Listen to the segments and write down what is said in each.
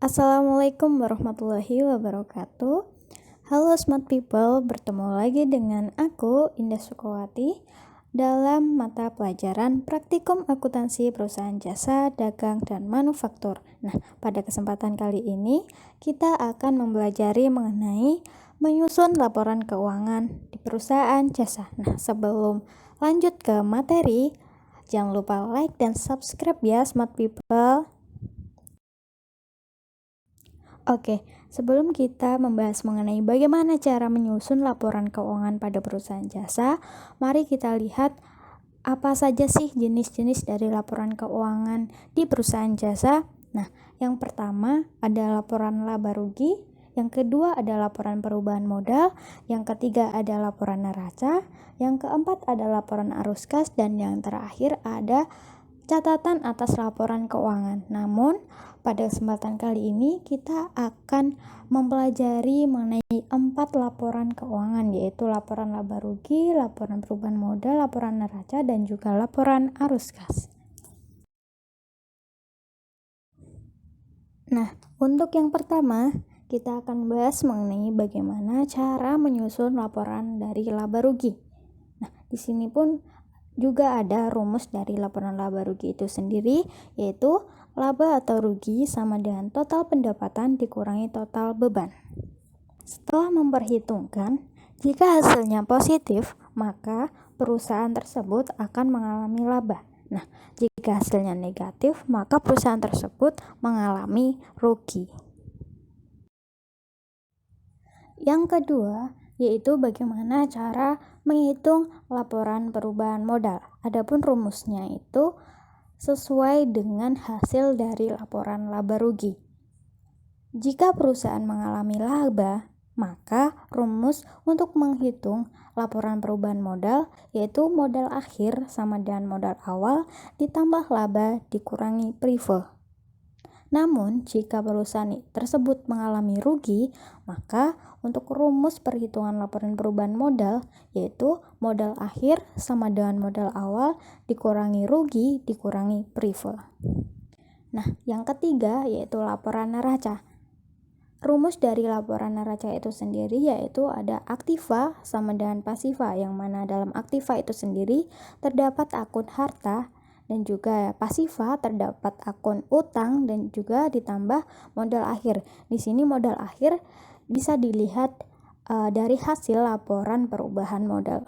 Assalamualaikum warahmatullahi wabarakatuh. Halo smart people, bertemu lagi dengan aku Indah Sukawati dalam mata pelajaran Praktikum Akuntansi Perusahaan Jasa, Dagang, dan Manufaktur. Nah, pada kesempatan kali ini kita akan mempelajari mengenai menyusun laporan keuangan di perusahaan jasa. Nah, sebelum lanjut ke materi, jangan lupa like dan subscribe ya smart people. Oke, sebelum kita membahas mengenai bagaimana cara menyusun laporan keuangan pada perusahaan jasa, mari kita lihat apa saja sih jenis-jenis dari laporan keuangan di perusahaan jasa. Nah, yang pertama ada laporan laba rugi, yang kedua ada laporan perubahan modal, yang ketiga ada laporan neraca, yang keempat ada laporan arus kas, dan yang terakhir ada catatan atas laporan keuangan. Namun, pada kesempatan kali ini kita akan mempelajari mengenai 4 laporan keuangan, yaitu laporan laba rugi, laporan perubahan modal, laporan neraca, dan juga laporan arus kas. Nah, untuk yang pertama, kita akan bahas mengenai bagaimana cara menyusun laporan dari laba rugi. Nah, di sini pun juga ada rumus dari laporan laba rugi itu sendiri, yaitu laba atau rugi sama dengan total pendapatan dikurangi total beban. Setelah memperhitungkan, jika hasilnya positif, maka perusahaan tersebut akan mengalami laba. Nah, jika hasilnya negatif, maka perusahaan tersebut mengalami rugi. Yang kedua, yaitu bagaimana cara menghitung laporan perubahan modal. Adapun rumusnya itu sesuai dengan hasil dari laporan laba rugi. Jika perusahaan mengalami laba, maka rumus untuk menghitung laporan perubahan modal yaitu modal akhir sama dengan modal awal ditambah laba dikurangi prive. Namun, jika perusahaan tersebut mengalami rugi, maka untuk rumus perhitungan laporan perubahan modal, yaitu modal akhir sama dengan modal awal dikurangi rugi dikurangi prive. Nah, yang ketiga yaitu laporan neraca. Rumus dari laporan neraca itu sendiri yaitu ada aktiva sama dengan pasiva, yang mana dalam aktiva itu sendiri terdapat akun harta, dan juga pasiva terdapat akun utang dan juga ditambah modal akhir. Di sini modal akhir bisa dilihat dari hasil laporan perubahan modal.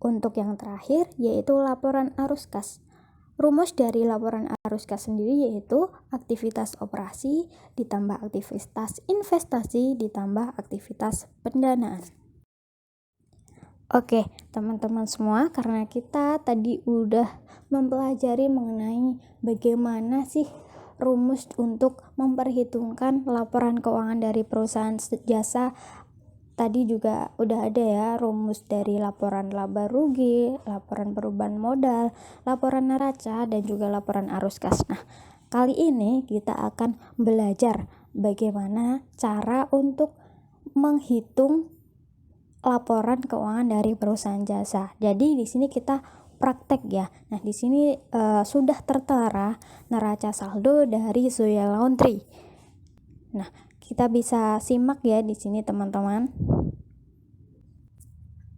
Untuk yang terakhir yaitu laporan arus kas. Rumus dari laporan arus kas sendiri yaitu aktivitas operasi ditambah aktivitas investasi ditambah aktivitas pendanaan. Oke, teman-teman semua, karena kita tadi udah mempelajari mengenai bagaimana sih rumus untuk memperhitungkan laporan keuangan dari perusahaan jasa. Tadi juga udah ada ya rumus dari laporan laba rugi, laporan perubahan modal, laporan neraca, dan juga laporan arus kas. Nah, kali ini kita akan belajar bagaimana cara untuk menghitung laporan keuangan dari perusahaan jasa. Jadi di sini kita praktek ya. Nah, di sini sudah tertera neraca saldo dari Zoya Laundry. Nah, kita bisa simak ya di sini teman-teman.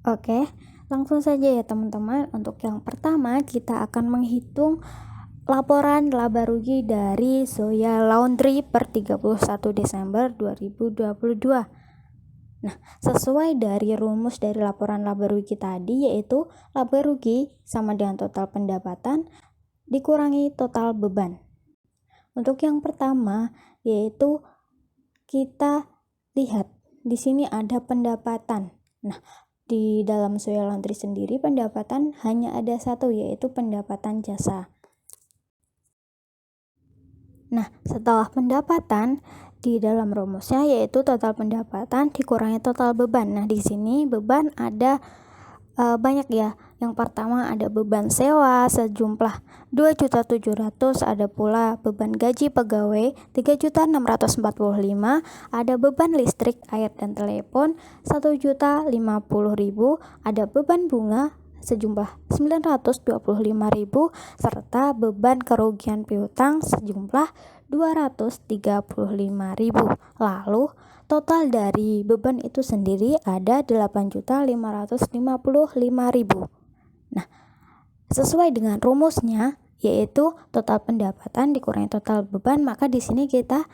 Oke, langsung saja ya teman-teman. Untuk yang pertama kita akan menghitung laporan laba rugi dari Zoya Laundry per 31 Desember 2022. Nah, sesuai dari rumus dari laporan laba rugi tadi, yaitu laba rugi sama dengan total pendapatan dikurangi total beban. Untuk yang pertama yaitu kita lihat di sini ada pendapatan. Nah, di dalam Zoya Laundry sendiri pendapatan hanya ada satu, yaitu pendapatan jasa. Nah, setelah pendapatan di dalam rumusnya yaitu total pendapatan dikurangi total beban. Nah, di sini beban ada banyak ya. Yang pertama ada beban sewa sejumlah 2.700.000, ada pula beban gaji pegawai 3.645.000, ada beban listrik, air dan telepon 1.050.000, ada beban bunga sejumlah 925.000 serta beban kerugian piutang sejumlah 235.000. Lalu total dari beban itu sendiri ada 8.555.000. Nah, sesuai dengan rumusnya yaitu total pendapatan dikurangi total beban, maka di sini kita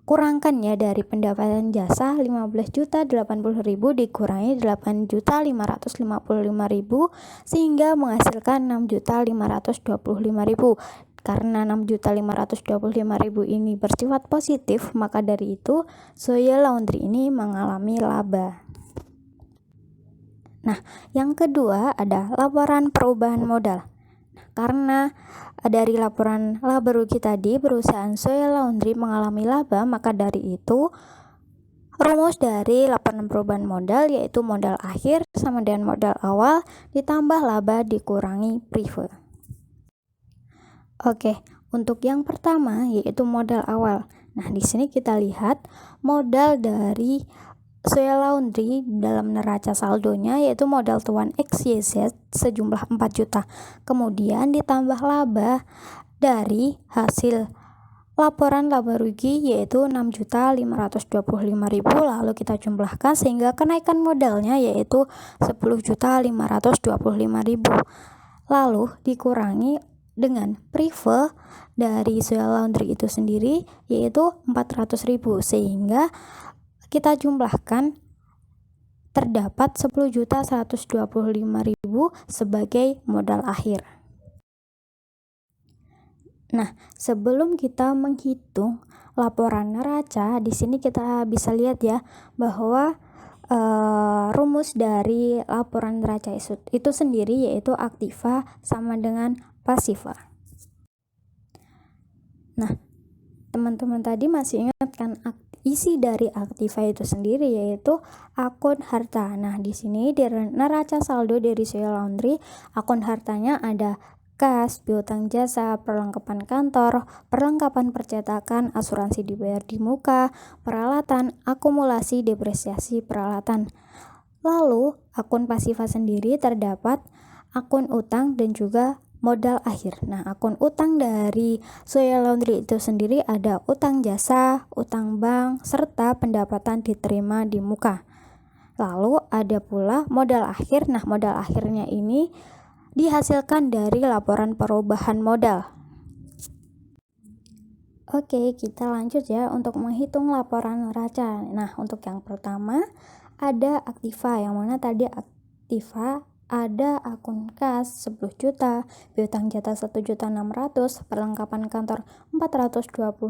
kurangkan ya dari pendapatan jasa 15.080.000 dikurangi 8.555.000 sehingga menghasilkan 6.525.000. Karena 6.525.000 ini bersifat positif, maka dari itu Soya Laundry ini mengalami laba. Nah, yang kedua ada laporan perubahan modal. Karena dari laporan laba rugi tadi perusahaan Soya Laundry mengalami laba, maka dari itu rumus dari laporan perubahan modal yaitu modal akhir sama dengan modal awal ditambah laba dikurangi prive. Oke, untuk yang pertama yaitu modal awal. Nah, di sini kita lihat modal dari Soya Laundry dalam neraca saldonya yaitu modal tuan XYZ sejumlah 4 juta. Kemudian ditambah laba dari hasil laporan laba rugi yaitu 6.525.000, lalu kita jumlahkan sehingga kenaikan modalnya yaitu 10.525.000. Lalu dikurangi dengan prive dari Soya Laundry itu sendiri yaitu 400.000, sehingga kita jumlahkan terdapat 10.125.000 sebagai modal akhir. Nah, sebelum kita menghitung laporan neraca, di sini kita bisa lihat ya bahwa rumus dari laporan neraca itu sendiri yaitu aktiva sama dengan pasiva. Nah, teman-teman tadi masih ingat kan isi dari aktiva itu sendiri yaitu akun harta. Nah, di sini di neraca saldo dari Soya Laundry, akun hartanya ada kas, piutang jasa, perlengkapan kantor, perlengkapan percetakan, asuransi dibayar di muka, peralatan, akumulasi, depresiasi peralatan. Lalu, akun pasiva sendiri terdapat akun utang dan juga modal akhir. Nah, akun utang dari Soya Laundry itu sendiri ada utang jasa, utang bank, serta pendapatan diterima di muka. Lalu ada pula modal akhir. Nah, modal akhirnya ini dihasilkan dari laporan perubahan modal. Oke, kita lanjut ya untuk menghitung laporan neraca. Nah, untuk yang pertama ada aktiva, yang mana tadi aktiva ada akun kas 10 juta, piutang jasa 1.600.000, perlengkapan kantor 425.000,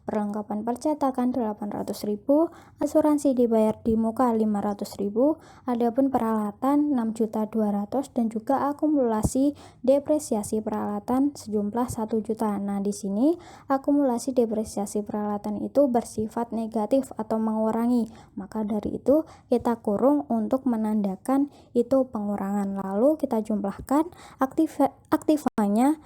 perlengkapan percetakan 800.000, asuransi dibayar di muka 500.000, adapun peralatan 6.200.000 dan juga akumulasi depresiasi peralatan sejumlah 1 juta. Nah, di sini akumulasi depresiasi peralatan itu bersifat negatif atau mengurangi, maka dari itu kita kurung untuk menandakan itu pengurangan. Lalu kita jumlahkan aktivanya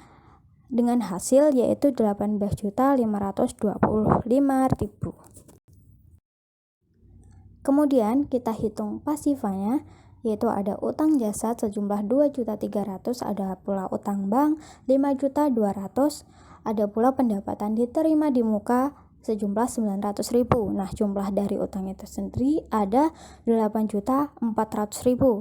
dengan hasil yaitu 18.525.000. Kemudian kita hitung pasivanya yaitu ada utang jasa sejumlah 2.300.000, ada pula utang bank 5.200.000, ada pula pendapatan diterima di muka sejumlah 900.000. Nah, jumlah dari utang itu sendiri ada 8.400.000.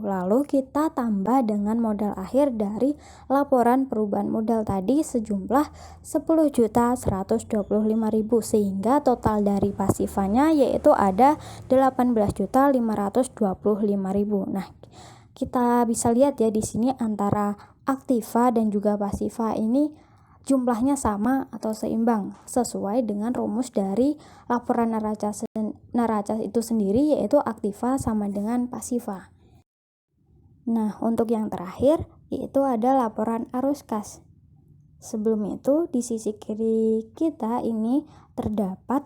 Lalu kita tambah dengan modal akhir dari laporan perubahan modal tadi sejumlah 10.125.000, sehingga total dari pasivanya yaitu ada 18.525.000. Nah, kita bisa lihat ya di sini antara aktiva dan juga pasiva ini jumlahnya sama atau seimbang sesuai dengan rumus dari laporan neraca itu sendiri yaitu aktiva sama dengan pasiva. Nah, untuk yang terakhir yaitu ada laporan arus kas. Sebelum itu di sisi kiri kita ini terdapat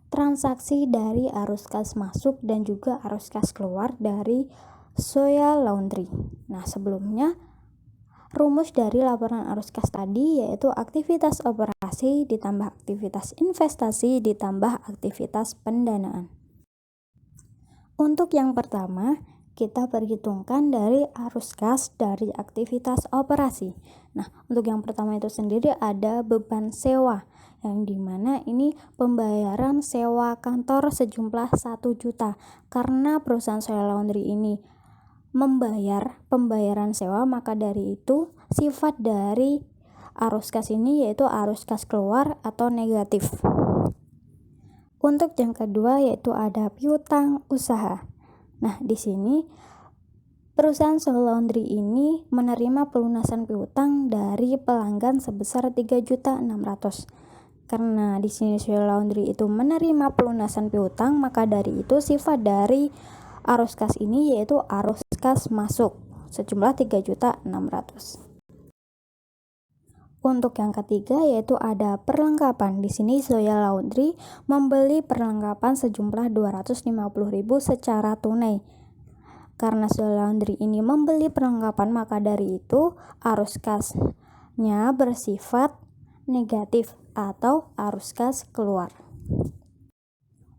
transaksi dari arus kas masuk dan juga arus kas keluar dari Soya Laundry. Nah, sebelumnya rumus dari laporan arus kas tadi yaitu aktivitas operasi ditambah aktivitas investasi ditambah aktivitas pendanaan. Untuk yang pertama, kita perhitungkan dari arus kas dari aktivitas operasi. Nah, untuk yang pertama itu sendiri ada beban sewa yang dimana ini pembayaran sewa kantor sejumlah 1 juta. Karena perusahaan Soya Laundry ini membayar pembayaran sewa, maka dari itu sifat dari arus kas ini yaitu arus kas keluar atau negatif. Untuk yang kedua yaitu ada piutang usaha. Nah, di sini perusahaan Soya Laundry ini menerima pelunasan piutang dari pelanggan sebesar 3.600.000. Karena di sini Soya Laundry itu menerima pelunasan piutang, maka dari itu sifat dari arus kas ini yaitu arus kas masuk sejumlah 3.600.000. Untuk yang ketiga yaitu ada perlengkapan. Di sini Soya Laundry membeli perlengkapan sejumlah 250.000 secara tunai. Karena Soya Laundry ini membeli perlengkapan, maka dari itu arus kasnya bersifat negatif atau arus kas keluar.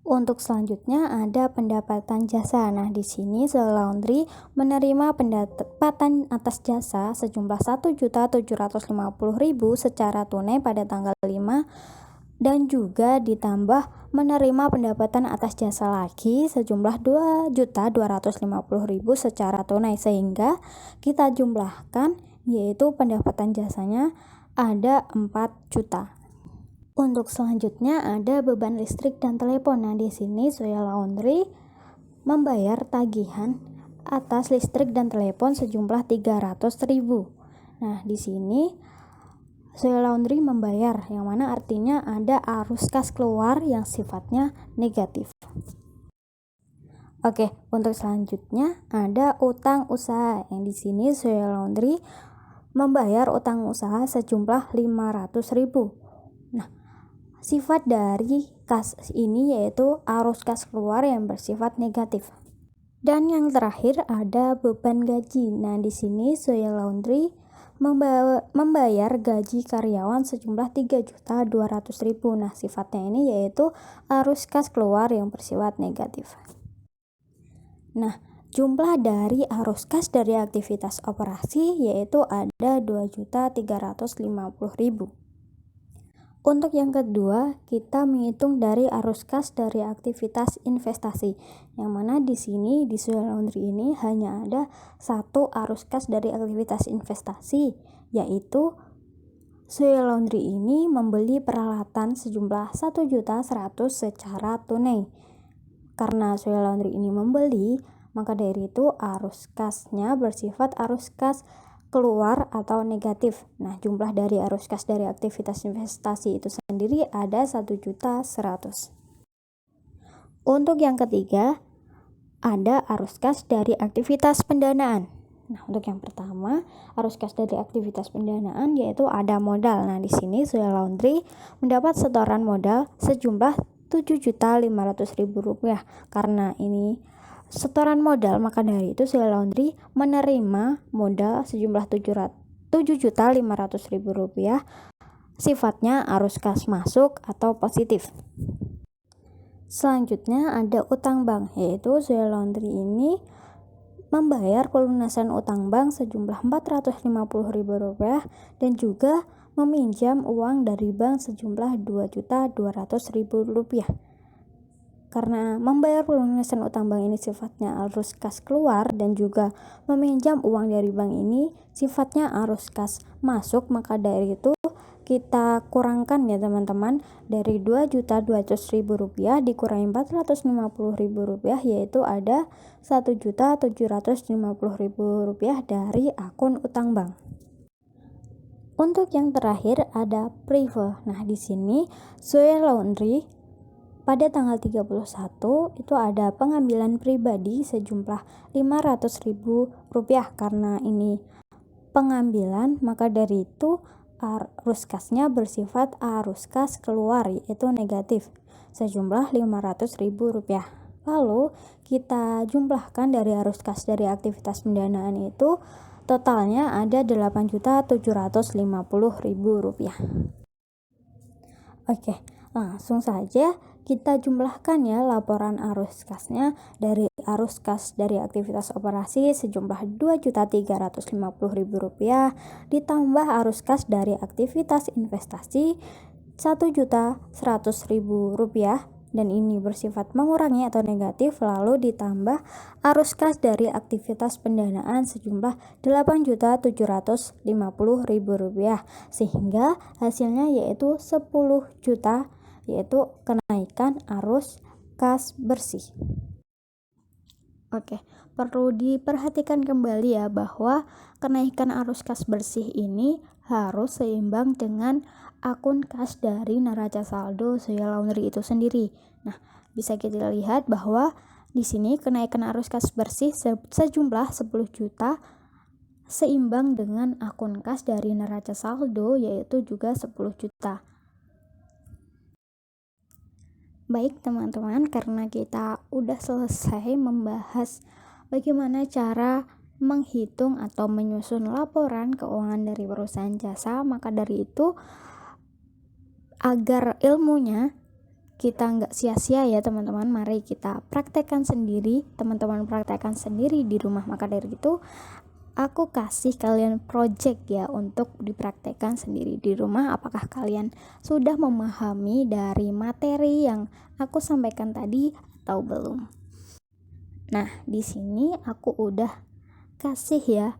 Untuk selanjutnya ada pendapatan jasa. Nah, di sini Soya Laundry menerima pendapatan atas jasa sejumlah 1.750.000 secara tunai pada tanggal 5 dan juga ditambah menerima pendapatan atas jasa lagi sejumlah 2.250.000 secara tunai, sehingga kita jumlahkan yaitu pendapatan jasanya ada 4 juta. Untuk selanjutnya ada beban listrik dan telepon. Nah, di sini Soya Laundry membayar tagihan atas listrik dan telepon sejumlah 300.000. Nah, di sini Soya Laundry membayar, yang mana artinya ada arus kas keluar yang sifatnya negatif. Oke, untuk selanjutnya ada utang usaha. Yang di sini Soya Laundry membayar utang usaha sejumlah 500.000. Nah, sifat dari kas ini yaitu arus kas keluar yang bersifat negatif. Dan yang terakhir ada beban gaji. Nah, di sini Soya Laundry membayar gaji karyawan sejumlah 3.200.000. Nah, sifatnya ini yaitu arus kas keluar yang bersifat negatif. Nah, jumlah dari arus kas dari aktivitas operasi yaitu ada 2.350.000. Untuk yang kedua, kita menghitung dari arus kas dari aktivitas investasi, yang mana di sini di Soya Laundry ini hanya ada satu arus kas dari aktivitas investasi, yaitu Soya Laundry ini membeli peralatan sejumlah 1.100.000 secara tunai. Karena Soya Laundry ini membeli, maka dari itu arus kasnya bersifat arus kas keluar atau negatif. Nah, jumlah dari arus kas dari aktivitas investasi itu sendiri ada 1.100.000. Untuk yang ketiga ada arus kas dari aktivitas pendanaan. Nah, untuk yang pertama, arus kas dari aktivitas pendanaan yaitu ada modal. Nah, di sini Soya Laundry mendapat setoran modal sejumlah 7.500.000 rupiah. Karena ini setoran modal, maka dari itu Soya Laundry menerima modal sejumlah 7.500.000 rupiah. Sifatnya arus kas masuk atau positif. Selanjutnya ada utang bank, yaitu Soya Laundry ini membayar pelunasan utang bank sejumlah 450.000 rupiah dan juga meminjam uang dari bank sejumlah 2.200.000 rupiah. Karena membayar pelunasan utang bank ini sifatnya arus kas keluar dan juga meminjam uang dari bank ini sifatnya arus kas masuk, maka dari itu kita kurangkan ya teman-teman, dari 2.200.000 rupiah dikurangi 450.000 rupiah yaitu ada 1.750.000 rupiah dari akun utang bank. Untuk yang terakhir ada prive. Nah, di sini Soya Laundry pada tanggal 31 itu ada pengambilan pribadi sejumlah 500.000 rupiah. Karena ini pengambilan, maka dari itu arus kasnya bersifat arus kas keluar yaitu negatif sejumlah 500.000 rupiah. Lalu kita jumlahkan dari arus kas dari aktivitas pendanaan itu totalnya ada 8.750.000 rupiah. Oke, langsung saja kita jumlahkan ya laporan arus kasnya. Dari arus kas dari aktivitas operasi sejumlah 2.350.000 rupiah ditambah arus kas dari aktivitas investasi Rp1.100.000 dan ini bersifat mengurangi atau negatif, lalu ditambah arus kas dari aktivitas pendanaan sejumlah Rp8.750.000 sehingga hasilnya yaitu 10 juta, yaitu kenaikan arus kas bersih. Oke, perlu diperhatikan kembali ya bahwa kenaikan arus kas bersih ini harus seimbang dengan akun kas dari neraca saldo Zoya Laundry itu sendiri. Nah, bisa kita lihat bahwa di sini kenaikan arus kas bersih sejumlah 10 juta seimbang dengan akun kas dari neraca saldo yaitu juga 10 juta. Baik teman-teman, karena kita udah selesai membahas bagaimana cara menghitung atau menyusun laporan keuangan dari perusahaan jasa, maka dari itu agar ilmunya kita nggak sia-sia ya teman-teman, mari kita praktekkan sendiri, teman-teman praktekkan sendiri di rumah. Maka dari itu aku kasih kalian project ya untuk dipraktekkan sendiri di rumah. Apakah kalian sudah memahami dari materi yang aku sampaikan tadi atau belum? Nah, di sini aku udah kasih ya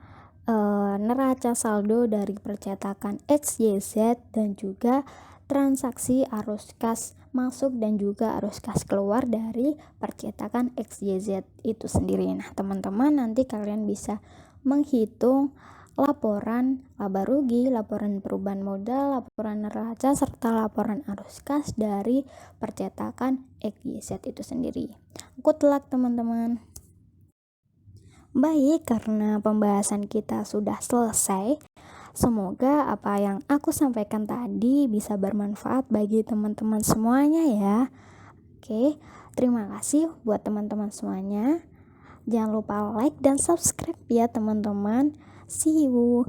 neraca saldo dari percetakan XYZ dan juga transaksi arus kas masuk dan juga arus kas keluar dari percetakan XYZ itu sendiri. Nah, teman-teman nanti kalian bisa menghitung laporan laba rugi, laporan perubahan modal, laporan neraca, serta laporan arus kas dari percetakan XYZ itu sendiri. Good luck teman-teman. Baik, karena pembahasan kita sudah selesai, semoga apa yang aku sampaikan tadi bisa bermanfaat bagi teman-teman semuanya ya. Oke, terima kasih buat teman-teman semuanya. Jangan lupa like dan subscribe ya teman-teman. See you.